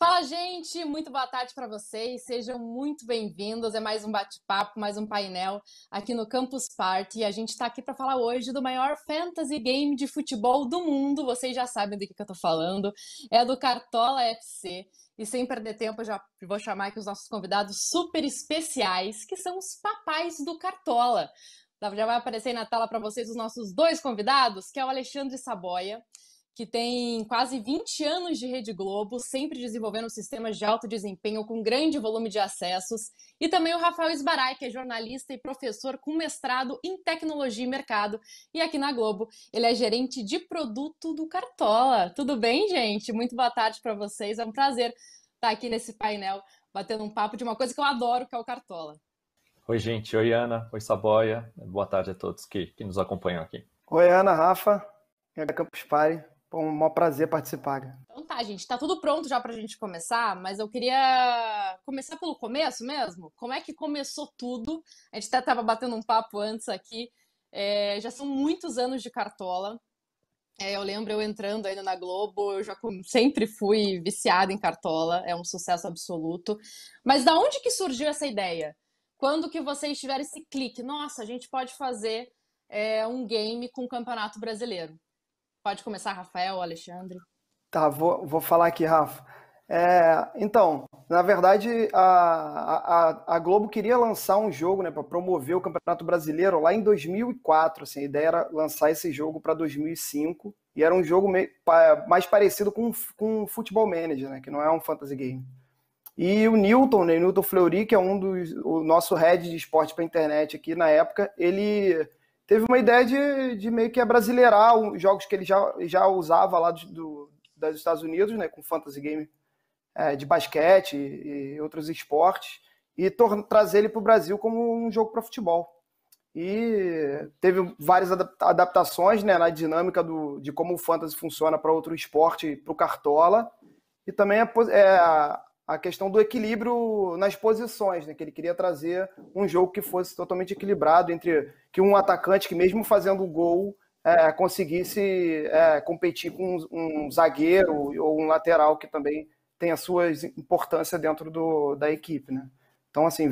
Fala, gente! Muito boa tarde para vocês. Sejam muito bem-vindos. É mais um bate-papo, mais um painel aqui no Campus Party. E a gente está aqui para falar hoje do maior fantasy game de futebol do mundo. Vocês já sabem do que eu estou falando. É do Cartola FC. E sem perder tempo, eu já vou chamar aqui os nossos convidados super especiais, que são os papais do Cartola. Já vai aparecer aí na tela para vocês os nossos dois convidados, que é o Alexandre Saboia, que tem quase 20 anos de Rede Globo, sempre desenvolvendo sistemas de alto desempenho com grande volume de acessos, e também o Rafael Esbarai, que é jornalista e professor com mestrado em tecnologia e mercado, e aqui na Globo ele é gerente de produto do Cartola. Tudo bem, gente? Muito boa tarde para vocês, é um prazer estar aqui nesse painel, batendo um papo de uma coisa que eu adoro, que é o Cartola. Oi, gente. Oi, Ana. Oi, Saboia. Boa tarde a todos que nos acompanham aqui. Oi, Ana, Rafa. É da Campus Party. Um maior prazer participar. Então tá, gente, tá tudo pronto já pra gente começar, mas eu queria começar pelo começo mesmo. Como é que começou tudo? A gente até tava batendo um papo antes aqui. Já são muitos anos de Cartola. Eu lembro eu entrando ainda na Globo, eu já sempre fui viciada em Cartola, é um sucesso absoluto. Mas da onde que surgiu essa ideia? Quando que vocês tiveram esse clique? Nossa, a gente pode fazer um game com o Campeonato Brasileiro. Pode começar, Rafael, Alexandre. Tá, vou falar aqui, Rafa. Então, na verdade, a Globo queria lançar um jogo, né, para promover o Campeonato Brasileiro lá em 2004. Assim, a ideia era lançar esse jogo para 2005 e era um jogo mais parecido com Futebol Manager, né, que não é um fantasy game. E o Newton, né, Newton Fleury, que é o nosso head de esporte para internet aqui na época, ele teve uma ideia de meio que abrasileirar os jogos que ele já usava lá dos Estados Unidos, né, com fantasy game de basquete e outros esportes, e trazer ele para o Brasil como um jogo para futebol. E teve várias adaptações, né, na dinâmica de como o fantasy funciona para outro esporte, para o Cartola, e também a questão do equilíbrio nas posições, né? Que ele queria trazer um jogo que fosse totalmente equilibrado entre que um atacante que mesmo fazendo gol conseguisse competir com um zagueiro ou um lateral que também tem a sua importância dentro da equipe, né? Então, assim,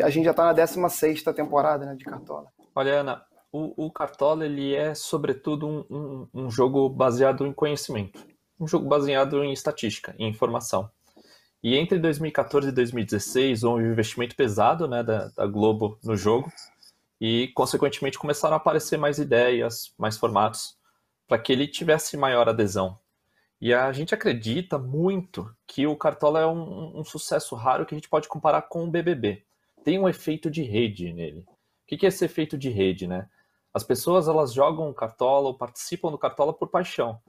a gente já está na 16ª temporada, né, de Cartola. Olha, Ana, o Cartola ele é, sobretudo, um jogo baseado em conhecimento. Um jogo baseado em estatística, em informação. E entre 2014 e 2016 houve um investimento pesado, né, da Globo no jogo e, consequentemente, começaram a aparecer mais ideias, mais formatos, para que ele tivesse maior adesão. E a gente acredita muito que o Cartola é um sucesso raro que a gente pode comparar com o BBB. Tem um efeito de rede nele. O que é esse efeito de rede, né? As pessoas elas jogam o Cartola ou participam do Cartola por paixão,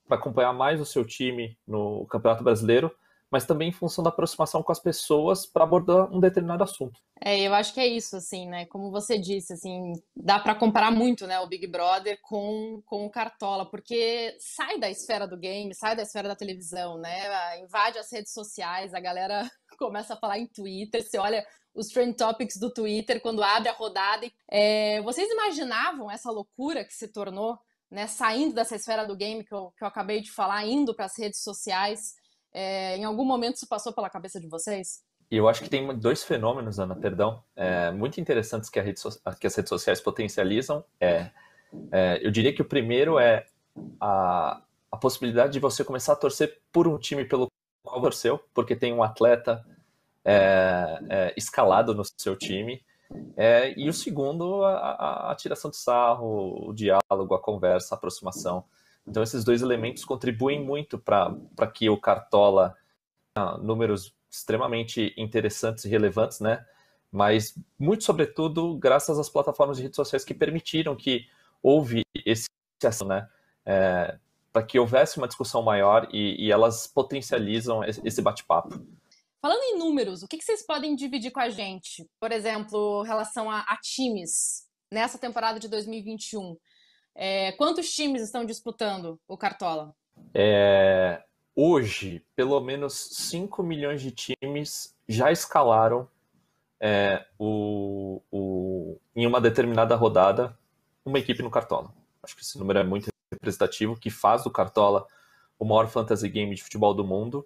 para acompanhar mais o seu time no Campeonato Brasileiro, mas também em função da aproximação com as pessoas para abordar um determinado assunto. Eu acho que é isso, assim, né? Como você disse, assim, dá para comparar muito, né, o Big Brother com o Cartola, porque sai da esfera do game, sai da esfera da televisão, né? Invade as redes sociais, a galera começa a falar em Twitter, você olha os trend topics do Twitter quando abre a rodada. Vocês imaginavam essa loucura que se tornou, né, saindo dessa esfera do game que eu acabei de falar, indo para as redes sociais? Em algum momento isso passou pela cabeça de vocês? E eu acho que tem dois fenômenos, Ana, muito interessantes que as redes sociais potencializam. Eu diria que o primeiro é a possibilidade de você começar a torcer por um time pelo qual torceu, porque tem um atleta escalado no seu time. E o segundo, a tiração de sarro, o diálogo, a conversa, a aproximação. Então esses dois elementos contribuem muito para que o Cartola tenha números extremamente interessantes e relevantes, né? Mas muito sobretudo graças às plataformas de redes sociais que permitiram que houve esse acesso, né? Para que houvesse uma discussão maior e elas potencializam esse bate-papo. Falando em números, o que vocês podem dividir com a gente? Por exemplo, em relação a times nessa temporada de 2021. Quantos times estão disputando o Cartola? Hoje, pelo menos 5 milhões de times já escalaram em uma determinada rodada uma equipe no Cartola. Acho que esse número é muito representativo, que faz do Cartola o maior fantasy game de futebol do mundo.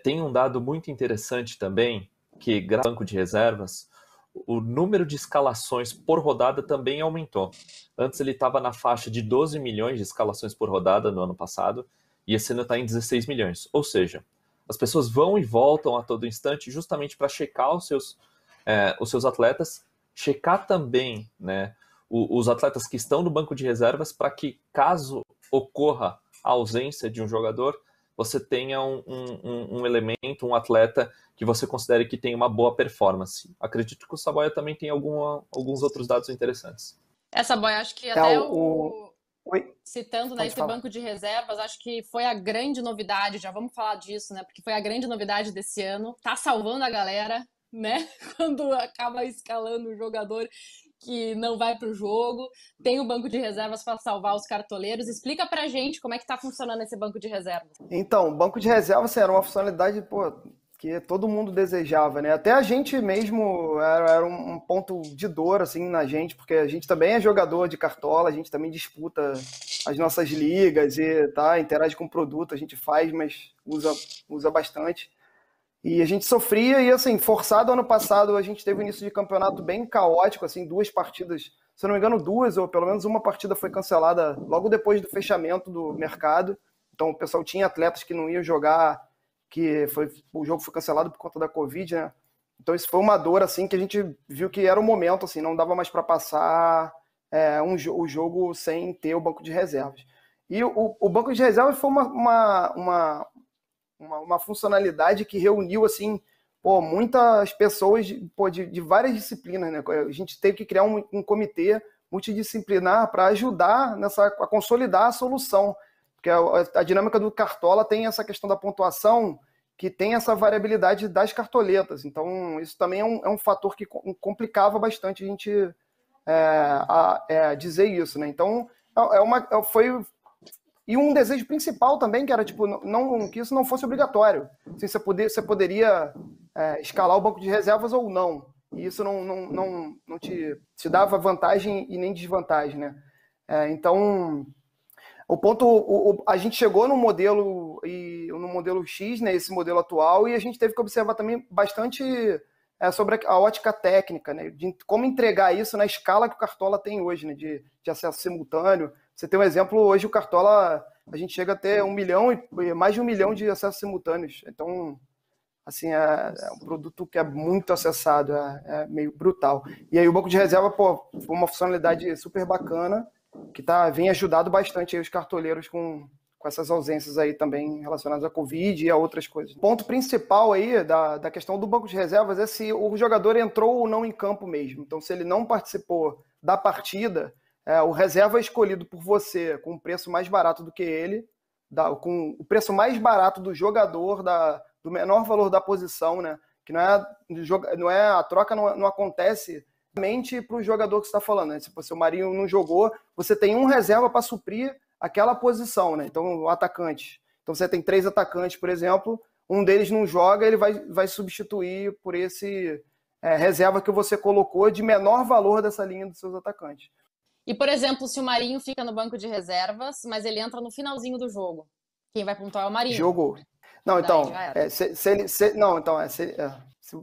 Tem um dado muito interessante também, que graças ao banco de reservas, o número de escalações por rodada também aumentou. Antes ele estava na faixa de 12 milhões de escalações por rodada no ano passado, e esse ano está em 16 milhões. Ou seja, as pessoas vão e voltam a todo instante justamente para checar os seus atletas, checar também, né, os atletas que estão no banco de reservas, para que, caso ocorra a ausência de um jogador, você tenha um elemento, um atleta que você considere que tem uma boa performance. Acredito que o Saboia também tem alguns outros dados interessantes. Saboia, acho que até Oi? Citando, né, esse banco de reservas, acho que foi a grande novidade, já vamos falar disso, né, porque foi a grande novidade desse ano, tá salvando a galera, né, quando acaba escalando o jogador que não vai pro jogo, tem o banco de reservas para salvar os cartoleiros. Explica pra gente como é que tá funcionando esse banco de reservas. Então, o banco de reservas era uma funcionalidade, que todo mundo desejava, né? Até a gente mesmo era um ponto de dor, assim, na gente, porque a gente também é jogador de cartola, a gente também disputa as nossas ligas e interage com o produto, a gente faz, mas usa bastante. E a gente sofria, e assim, forçado ano passado, a gente teve um início de campeonato bem caótico, assim, 2 partidas, se eu não me engano 2, ou pelo menos uma partida foi cancelada logo depois do fechamento do mercado. Então o pessoal tinha atletas que não iam jogar, o jogo foi cancelado por conta da Covid, né? Então isso foi uma dor, assim, que a gente viu que era o momento, assim, não dava mais para passar o jogo sem ter o banco de reservas. E o banco de reservas foi uma funcionalidade que reuniu, assim, muitas pessoas de várias disciplinas, né? A gente teve que criar um comitê multidisciplinar para ajudar a consolidar a solução, porque a dinâmica do Cartola tem essa questão da pontuação, que tem essa variabilidade das cartoletas. Então, isso também é um fator que complicava bastante a gente dizer isso, né? Então, foi... E um desejo principal também, que era tipo, que isso não fosse obrigatório. Assim, você poderia escalar o banco de reservas ou não. E isso não te dava vantagem e nem desvantagem, né? Então, a gente chegou no modelo X, né, esse modelo atual, e a gente teve que observar também bastante sobre a ótica técnica, né, de como entregar isso na escala que o Cartola tem hoje, né, de acesso simultâneo. Você tem um exemplo, hoje o Cartola, a gente chega a ter mais de 1 milhão de acessos simultâneos. Então, assim, é um produto que é muito acessado, é meio brutal. E aí o banco de reserva, foi uma funcionalidade super bacana, que vem ajudado bastante aí os cartoleiros com essas ausências aí também relacionadas à Covid e a outras coisas. O ponto principal aí da questão do banco de reservas é se o jogador entrou ou não em campo mesmo. Então, se ele não participou da partida, o reserva é escolhido por você com um preço mais barato do que ele, com o preço mais barato do jogador, do menor valor da posição, né? Que a troca não acontece somente para o jogador que você está falando, né? Se o Marinho não jogou, você tem um reserva para suprir aquela posição, né? Então, o atacante. Então, você tem 3 atacantes, por exemplo, um deles não joga, ele vai substituir por esse reserva que você colocou de menor valor dessa linha dos seus atacantes. E, por exemplo, se o Marinho fica no banco de reservas, mas ele entra no finalzinho do jogo, quem vai pontuar é o Marinho. Jogou. Não, então,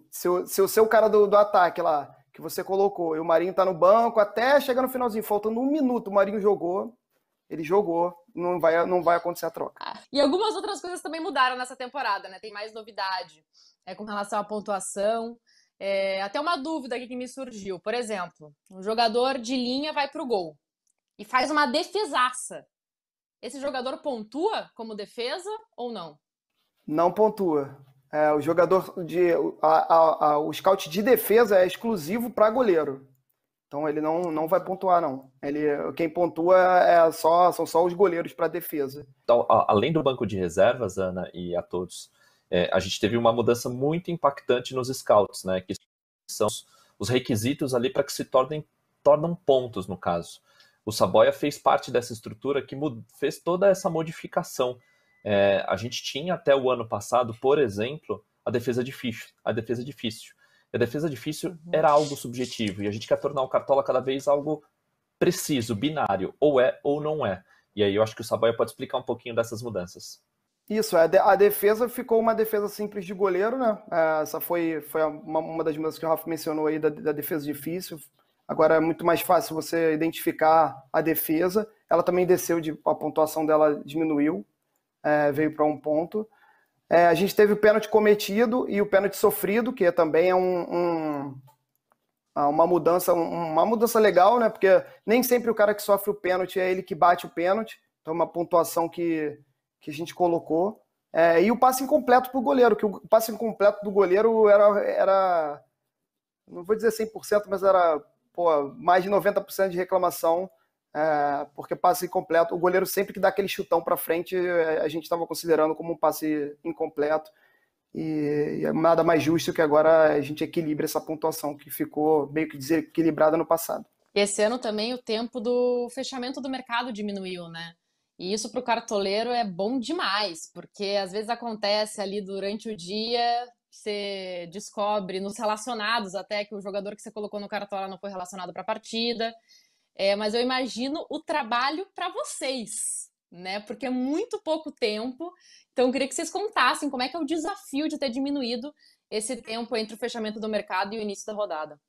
se o seu cara do ataque lá, que você colocou, e o Marinho tá no banco, até chegar no finalzinho, faltando 1 minuto, o Marinho jogou, ele jogou, não vai acontecer a troca. E algumas outras coisas também mudaram nessa temporada, né? Tem mais novidade com relação à pontuação. Até uma dúvida aqui que me surgiu. Por exemplo, um jogador de linha vai pro gol e faz uma defesaça. Esse jogador pontua como defesa ou não? Não pontua. O jogador o scout de defesa é exclusivo para goleiro. Então ele não vai pontuar, não. Quem pontua são só os goleiros para defesa. Então, além do banco de reservas, Ana, e a todos, a gente teve uma mudança muito impactante nos scouts, né? Que são os requisitos ali para que se tornam pontos, no caso. O Saboia fez parte dessa estrutura que fez toda essa modificação. A gente tinha até o ano passado, por exemplo, a defesa difícil. A defesa difícil era algo subjetivo, e a gente quer tornar o Cartola cada vez algo preciso, binário, ou é ou não é. E aí eu acho que o Saboia pode explicar um pouquinho dessas mudanças. Isso, a defesa ficou uma defesa simples de goleiro, né? Essa foi uma das mudanças que o Rafa mencionou aí da defesa difícil. Agora é muito mais fácil você identificar a defesa. Ela também desceu, a pontuação dela diminuiu, veio para 1 ponto. A gente teve o pênalti cometido e o pênalti sofrido, que também é uma mudança legal, né? Porque nem sempre o cara que sofre o pênalti é ele que bate o pênalti. Então, uma pontuação que a gente colocou. E o passe incompleto para o goleiro, que o passe incompleto do goleiro era não vou dizer 100%, mas era mais de 90% de reclamação, porque passe incompleto. O goleiro sempre que dá aquele chutão para frente, a gente estava considerando como um passe incompleto. E é nada mais justo que agora a gente equilibre essa pontuação que ficou meio que desequilibrada no passado. Esse ano também o tempo do fechamento do mercado diminuiu, né? E isso para o cartoleiro é bom demais, porque às vezes acontece ali durante o dia, você descobre nos relacionados até que o jogador que você colocou no cartola não foi relacionado para a partida. Mas eu imagino o trabalho para vocês, né? Porque é muito pouco tempo. Então eu queria que vocês contassem como é que é o desafio de ter diminuído esse tempo entre o fechamento do mercado e o início da rodada.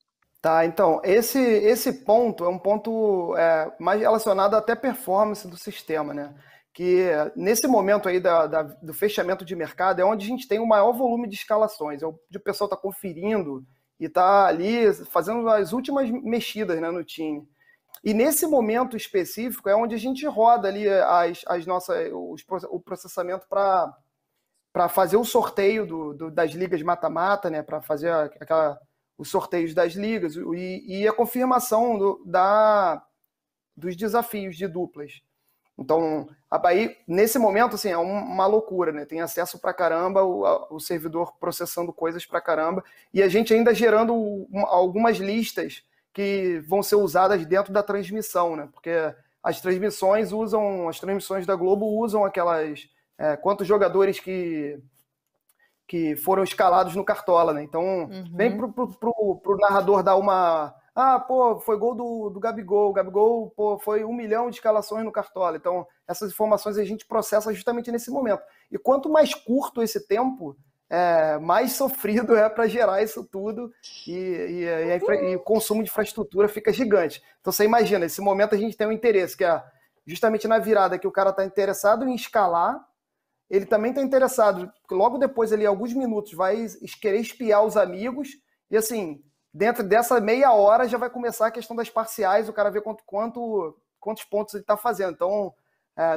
Tá, então, esse ponto é um ponto mais relacionado até à performance do sistema, né? Que nesse momento aí do fechamento de mercado é onde a gente tem o maior volume de escalações, onde o pessoal está conferindo e está ali fazendo as últimas mexidas, né, no time. E nesse momento específico é onde a gente roda ali o processamento para fazer o sorteio das ligas mata-mata, né? Para fazer os sorteios das ligas e a confirmação dos desafios de duplas. Então, aí, nesse momento, assim, é uma loucura, né? Tem acesso pra caramba, o servidor processando coisas pra caramba, e a gente ainda gerando algumas listas que vão ser usadas dentro da transmissão, né? Porque as transmissões da Globo usam aquelas... quantos jogadores que foram escalados no Cartola, né? Então, vem pro narrador dar uma... foi gol do Gabigol. O Gabigol, foi 1 milhão de escalações no Cartola. Então, essas informações a gente processa justamente nesse momento. E quanto mais curto esse tempo, mais sofrido é para gerar isso tudo e o consumo de infraestrutura fica gigante. Então, você imagina, nesse momento a gente tem um interesse, que é justamente na virada que o cara está interessado em escalar. Ele também está interessado, logo depois, ali, alguns minutos, vai querer espiar os amigos, e assim, dentro dessa meia hora já vai começar a questão das parciais, o cara vê quantos pontos ele está fazendo. Então,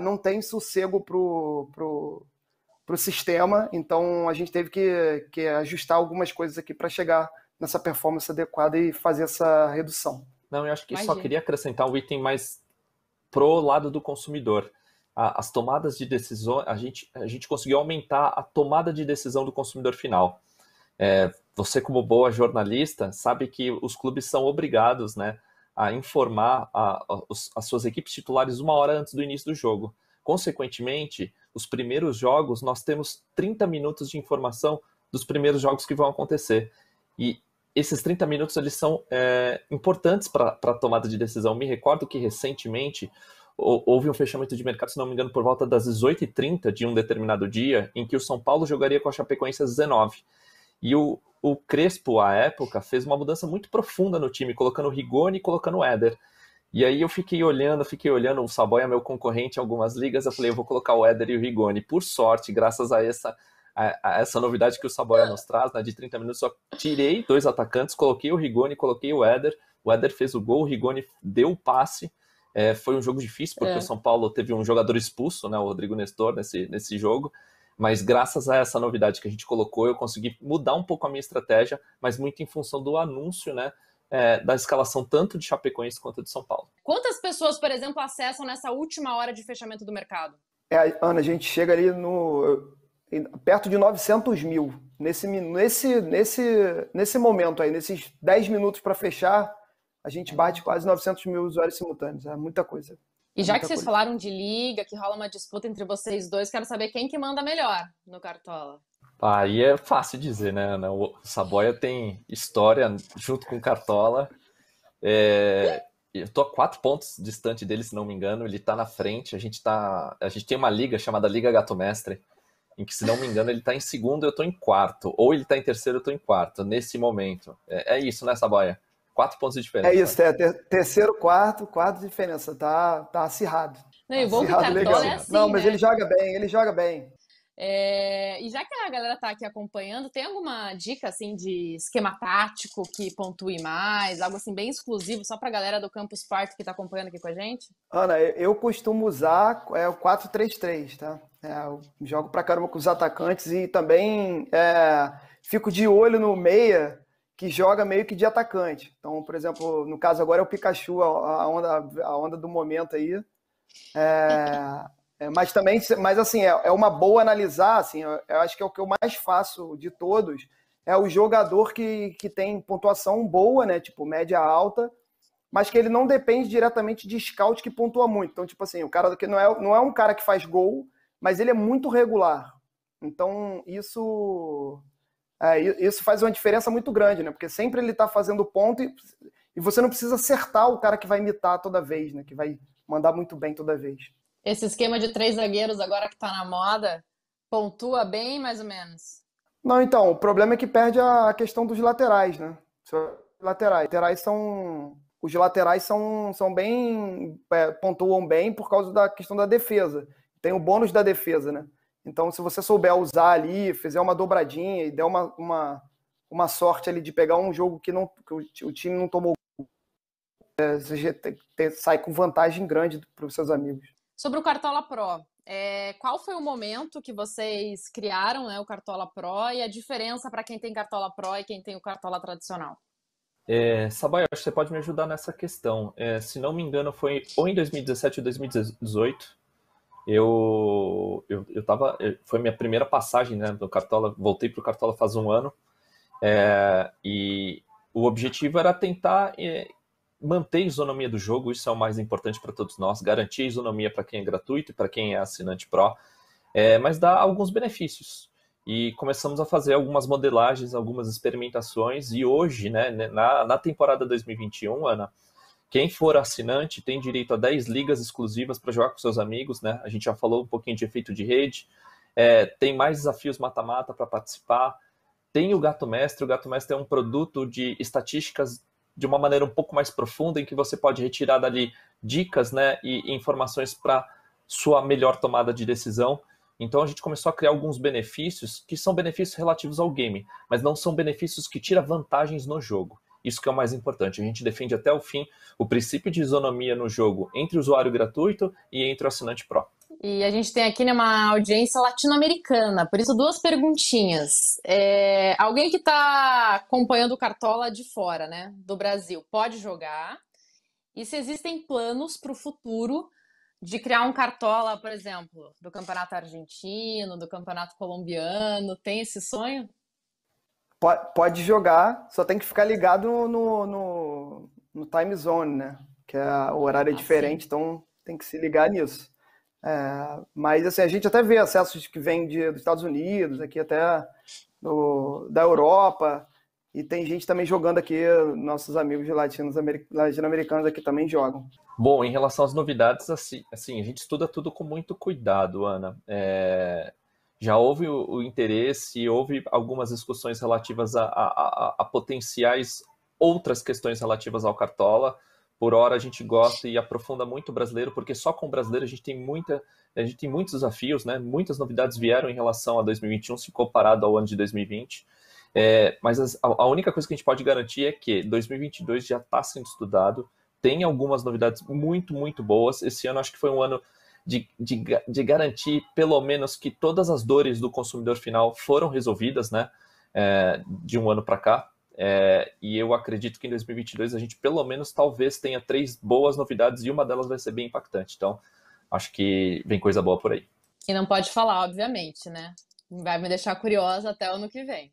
não tem sossego pro sistema, então a gente teve que ajustar algumas coisas aqui para chegar nessa performance adequada e fazer essa redução. Não, eu acho que só queria acrescentar um item mais pro lado do consumidor. As tomadas de decisão, a gente conseguiu aumentar a tomada de decisão do consumidor final. Você, como boa jornalista, sabe que os clubes são obrigados, né, a informar as suas equipes titulares 1 hora antes do início do jogo. Consequentemente, os primeiros jogos, nós temos 30 minutos de informação dos primeiros jogos que vão acontecer. E esses 30 minutos eles são importantes para a tomada de decisão. Me recordo que recentemente houve um fechamento de mercado, se não me engano, por volta das 18h30 de um determinado dia, em que o São Paulo jogaria com a Chapecoense às 19h. E o Crespo, à época, fez uma mudança muito profunda no time, colocando o Rigoni e colocando o Éder. E aí eu fiquei olhando, o Saboia, meu concorrente em algumas ligas, eu falei, eu vou colocar o Éder e o Rigoni. Por sorte, graças a essa novidade que o Saboia nos traz, né, de 30 minutos, só tirei 2 atacantes, coloquei o Rigoni, coloquei o Éder fez o gol, o Rigoni deu o passe. Foi um jogo difícil, porque o São Paulo teve um jogador expulso, né, o Rodrigo Nestor, nesse jogo, mas graças a essa novidade que a gente colocou, eu consegui mudar um pouco a minha estratégia, mas muito em função do anúncio, né, da escalação tanto de Chapecoense quanto de São Paulo. Quantas pessoas, por exemplo, acessam nessa última hora de fechamento do mercado? Ana, a gente chega ali perto de 900 mil. Nesse momento aí, nesses 10 minutos para fechar, a gente bate quase 900 mil usuários simultâneos. É muita coisa. E já que vocês falaram de liga, que rola uma disputa entre vocês dois, quero saber quem que manda melhor no Cartola. Aí é fácil dizer, né, Ana? O Saboia tem história junto com o Cartola. Eu tô a 4 pontos distante dele, se não me engano. Ele tá na frente. A gente tem uma liga chamada Liga Gato Mestre, em que, se não me engano, ele está em segundo, eu estou em quarto, ou ele está em terceiro, eu estou em quarto, nesse momento. É isso, né, Saboia? 4 pontos de diferença. É isso, terceiro, quarto de diferença, tá acirrado. Não, e o bom que o Acirrado legal. Cartola é assim, Não, mas né? ele joga bem, ele joga bem. E já que a galera tá aqui acompanhando, tem alguma dica assim de esquema tático que pontue mais, algo assim bem exclusivo só pra galera do Campus Party que tá acompanhando aqui com a gente? Ana, eu costumo usar o 4-3-3, tá? Eu jogo pra caramba com os atacantes e também fico de olho no meia que joga meio que de atacante. Então, por exemplo, no caso agora é o Pikachu, a onda do momento aí. Mas também, mas assim, é uma boa analisar, assim, eu acho que é o que eu mais faço de todos, é o jogador que tem pontuação boa, né, tipo média alta, mas que ele não depende diretamente de scout que pontua muito. Então, tipo assim, o cara que não é um cara que faz gol, mas ele é muito regular. Então, isso faz uma diferença muito grande, né, porque sempre ele tá fazendo ponto e você não precisa acertar o cara que vai imitar toda vez, né, que vai mandar muito bem toda vez. Esse esquema de 3 zagueiros agora que tá na moda, pontua bem, mais ou menos? Não, então, o problema é que perde a questão dos laterais, né? Os laterais são bem, pontuam bem por causa da questão da defesa. Tem o bônus da defesa, né? Então, se você souber usar ali, fizer uma dobradinha e der uma sorte ali de pegar um jogo que o time não tomou, você sai com vantagem grande para os seus amigos. Sobre o Cartola Pro, qual foi o momento que vocês criaram, né, o Cartola Pro e a diferença para quem tem Cartola Pro e quem tem o Cartola tradicional? Saboia, acho que você pode me ajudar nessa questão. Se não me engano, foi ou em 2017 ou 2018. Foi minha primeira passagem, né, do Cartola. Voltei para o Cartola faz um ano. E o objetivo era tentar manter a isonomia do jogo. Isso é o mais importante para todos nós. Garantir a isonomia para quem é gratuito e para quem é assinante Pro. Mas dá alguns benefícios. E começamos a fazer algumas modelagens, algumas experimentações, e hoje, né, na temporada 2021, Ana, quem for assinante tem direito a 10 ligas exclusivas para jogar com seus amigos, né? A gente já falou um pouquinho de efeito de rede, tem mais desafios mata-mata para participar, tem o Gato Mestre. O Gato Mestre é um produto de estatísticas de uma maneira um pouco mais profunda, em que você pode retirar dali dicas, né, e informações para sua melhor tomada de decisão. Então a gente começou a criar alguns benefícios que são benefícios relativos ao game, mas não são benefícios que tiram vantagens no jogo. Isso que é o mais importante. A gente defende até o fim o princípio de isonomia no jogo entre o usuário gratuito e entre o assinante Pro. E a gente tem aqui, né, uma audiência latino-americana, por isso 2 perguntinhas. Alguém que está acompanhando o Cartola de fora, né, do Brasil, pode jogar? E se existem planos para o futuro de criar um Cartola, por exemplo, do Campeonato Argentino, do Campeonato Colombiano, tem esse sonho? Pode jogar, só tem que ficar ligado no time zone, né? Que o horário é diferente, sim. Então tem que se ligar nisso. Mas assim, a gente até vê acessos que vêm dos Estados Unidos, aqui até da Europa, e tem gente também jogando aqui, nossos amigos latino-americanos aqui também jogam. Bom, em relação às novidades, assim, a gente estuda tudo com muito cuidado, Ana. Já houve o interesse, houve algumas discussões relativas a potenciais outras questões relativas ao Cartola. Por hora a gente gosta e aprofunda muito o brasileiro, porque só com o brasileiro a gente tem muitos desafios, né? Muitas novidades vieram em relação a 2021, se comparado ao ano de 2020. Mas a única coisa que a gente pode garantir é que 2022 já está sendo estudado, tem algumas novidades muito, muito boas. Esse ano acho que foi um ano de garantir, pelo menos, que todas as dores do consumidor final foram resolvidas, né? De um ano para cá. E eu acredito que em 2022 a gente, pelo menos, talvez tenha 3 boas novidades e uma delas vai ser bem impactante. Então, acho que vem coisa boa por aí. E não pode falar, obviamente, né? Vai me deixar curiosa até o ano que vem.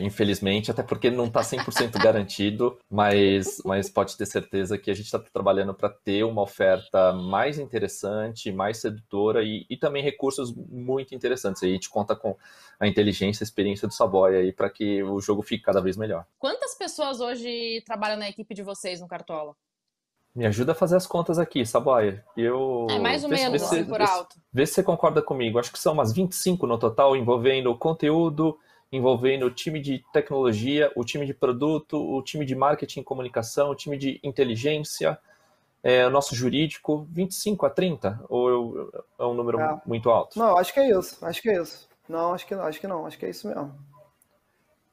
Infelizmente, até porque não está 100% garantido, mas pode ter certeza que a gente está trabalhando para ter uma oferta mais interessante, mais sedutora e também recursos muito interessantes. E a gente conta com a inteligência e a experiência do Saboia aí para que o jogo fique cada vez melhor. Quantas pessoas hoje trabalham na equipe de vocês no Cartola? Me ajuda a fazer as contas aqui, Saboia. É mais ou menos, assim, por alto. Vê se você concorda comigo. Acho que são umas 25 no total, envolvendo conteúdo, envolvendo o time de tecnologia, o time de produto, o time de marketing e comunicação, o time de inteligência, o nosso jurídico. 25 a 30? Ou é um número muito alto? Não, acho que é isso. Acho que é isso. Não, acho que não. Acho que é isso mesmo.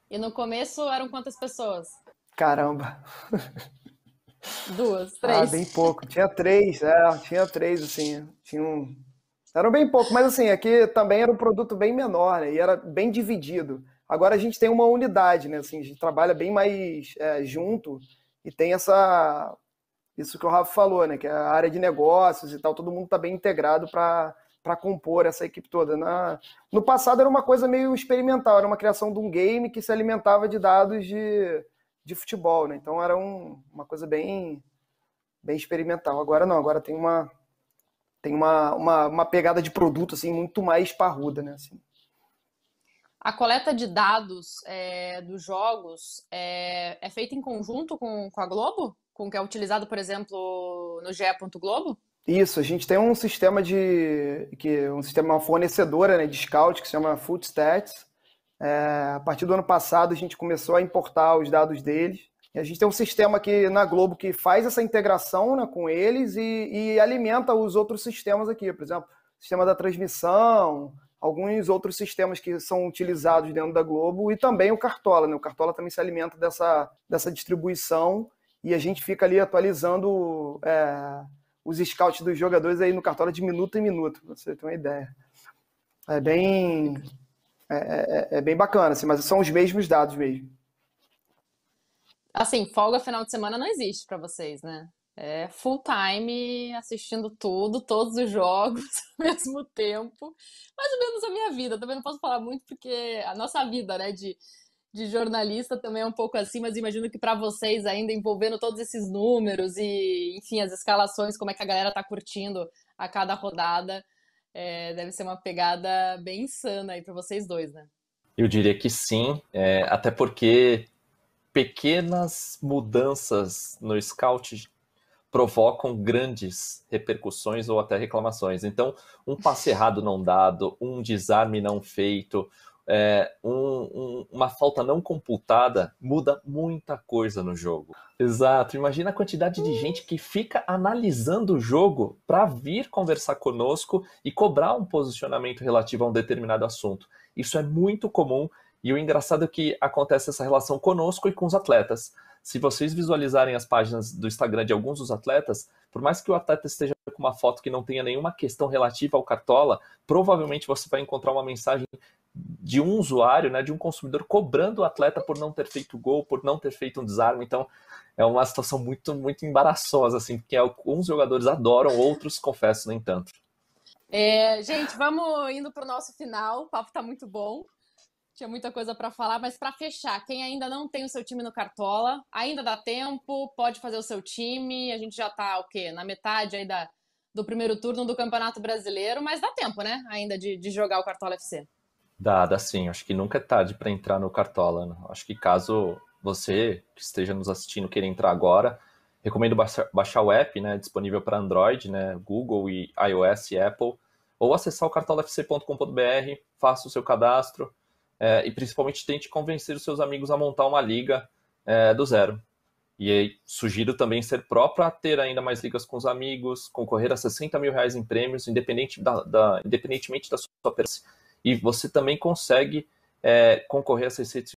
E no começo eram quantas pessoas? Caramba. 2, 3? Bem pouco. Tinha três, assim. Eram bem pouco, mas assim, aqui também era um produto bem menor, né? E era bem dividido. Agora a gente tem uma unidade, né? Assim, a gente trabalha bem mais junto e tem isso que o Rafa falou, né? Que é a área de negócios e tal, todo mundo está bem integrado para compor essa equipe toda. No passado era uma coisa meio experimental, era uma criação de um game que se alimentava de dados de futebol, né? Então era uma coisa bem experimental. Agora não, agora tem uma pegada de produto assim muito mais parruda, né? Assim. A coleta de dados dos jogos é feita em conjunto com a Globo? Com o que é utilizado, por exemplo, no GE. Globo? Isso, a gente tem um sistema uma fornecedora, né, de scout que se chama Footstats. A partir do ano passado a gente começou a importar os dados deles. E a gente tem um sistema aqui na Globo que faz essa integração, né, com eles e alimenta os outros sistemas aqui. Por exemplo, o sistema da transmissão, alguns outros sistemas que são utilizados dentro da Globo e também o Cartola, né? O Cartola também se alimenta dessa distribuição e a gente fica ali atualizando os scouts dos jogadores aí no Cartola de minuto em minuto, pra você ter uma ideia. É bem bacana, assim, mas são os mesmos dados mesmo. Assim, folga final de semana não existe para vocês, né? É full time assistindo tudo, todos os jogos ao mesmo tempo. Mais ou menos a minha vida. Também não posso falar muito porque a nossa vida, né, de jornalista também é um pouco assim, mas imagino que para vocês ainda envolvendo todos esses números e, enfim, as escalações, como é que a galera tá curtindo a cada rodada, deve ser uma pegada bem insana aí para vocês dois, né? Eu diria que sim, até porque pequenas mudanças no scout provocam grandes repercussões ou até reclamações. Então, um passe errado não dado, um desarme não feito, uma falta não computada muda muita coisa no jogo. Exato. Imagina a quantidade de gente que fica analisando o jogo para vir conversar conosco e cobrar um posicionamento relativo a um determinado assunto. Isso é muito comum e o engraçado é que acontece essa relação conosco e com os atletas. Se vocês visualizarem as páginas do Instagram de alguns dos atletas, por mais que o atleta esteja com uma foto que não tenha nenhuma questão relativa ao Cartola, provavelmente você vai encontrar uma mensagem de um usuário, né, de um consumidor cobrando o atleta por não ter feito gol, por não ter feito um desarme. Então é uma situação muito, muito embaraçosa, assim, porque alguns jogadores adoram, outros, confesso, nem tanto. Gente, vamos indo para o nosso final. O papo está muito bom. Tinha muita coisa para falar, mas para fechar, quem ainda não tem o seu time no Cartola, ainda dá tempo, pode fazer o seu time. A gente já tá, o quê? Na metade aí do primeiro turno do Campeonato Brasileiro, mas dá tempo, né? Ainda de jogar o Cartola FC. Dá sim. Acho que nunca é tarde para entrar no Cartola, né? Acho que caso você que esteja nos assistindo queira entrar agora, recomendo baixar o app, né? Disponível para Android, né? Google e iOS e Apple, ou acessar o cartolafc.com.br, faça o seu cadastro. E principalmente tente convencer os seus amigos a montar uma liga do zero. E aí, sugiro também ser pró para ter ainda mais ligas com os amigos, concorrer a R$60 mil em prêmios, independentemente da sua performance. E você também consegue concorrer a R$600